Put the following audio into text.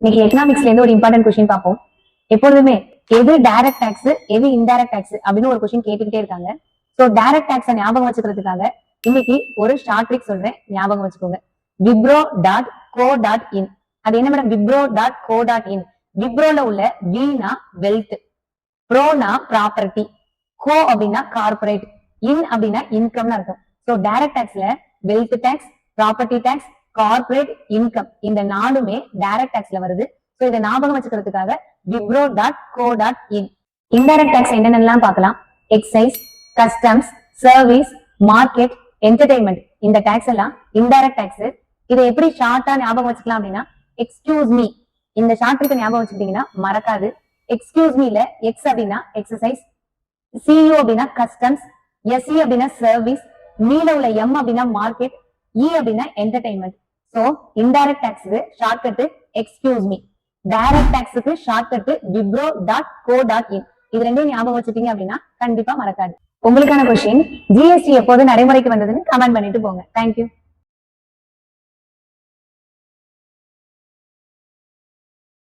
இன்னைக்கு எக்கனாமிக்ஸ்ல இருந்து ஒரு இம்பார்ட்டன்ட் கொஸ்டின் பார்ப்போம். எப்பொழுதுமே எது டைரக்ட் டாக்ஸ் எது இன்டைரக்ட் டாக்ஸ் அப்படின்னு ஒரு கொஸ்டின் கேட்டுக்கிட்டே இருக்காங்க. சோ டைரக்ட் டாக்ஸை ஞாபகம் வச்சுக்கிறதுக்காக இன்னைக்கு ஒரு ஷார்ட் ட்ரிக் சொல்றேன், ஞாபகம் வச்சுக்கோங்க. wipro.co.in. அது என்ன மேடம்? wipro.co.in. விப்ரோல உள்ள வீனா வெல்த், ப்ரோனா ப்ராப்பர்ட்டி, கோ அப்படின்னா கார்பரேட், இன் அப்படின்னா இன்கம்னு அர்த்தம். சோ டைரக்ட் டாக்ஸ்ல wealth tax, property tax, corporate, income இந்த நாலுமே டைரக்ட் டாக்ஸ்ல வருது. சோ இதை ஞாபகம் வச்சுக்கிறதுக்காக wipro.co.in. இன்டைரக்ட் டாக்ஸ் என்னென்னலாம் பார்க்கலாம். Excise, customs, service, market, entertainment இந்த டாக்ஸ் எல்லாம் இன்டைரக்ட் டாக்ஸ். இதை எப்படி ஷார்ட்டா ஞாபகம் வச்சுக்கலாம் அப்படின்னா எக்ஸ்கியூஸ் மீ. இந்த ஷார்ட் ட்ரிக் ஞாபகம் வச்சுக்கிட்டீங்கன்னா மறக்காது. எக்ஸ்கியூஸ் மீல எக்ஸ் அப்படின்னா எக்ஸசைஸ், சிஇஓ அப்படின்னா கஸ்டம்ஸ், எஸ்இ அப்படின்னா சர்வீஸ், மீல உள்ள எம் அப்படின்னா மார்க்கெட், இ அப்படின்னா என்டர்டைன்மெண்ட். சோ இன்டைரக்ட் டாக்ஸ்க்கு short cut excuse me, direct டாக்ஸ்க்கு ஷார்ட் கட் wipro.co.in. இது ரெண்டையும் ஞாபகம் வச்சுட்டீங்க அப்படின்னா கண்டிப்பா மறக்காது. உங்களுக்கான கொஸ்டின், ஜிஎஸ்டி எப்போது நடைமுறைக்கு வந்ததுன்னு கமெண்ட் பண்ணிட்டு போங்க. தேங்க்யூ.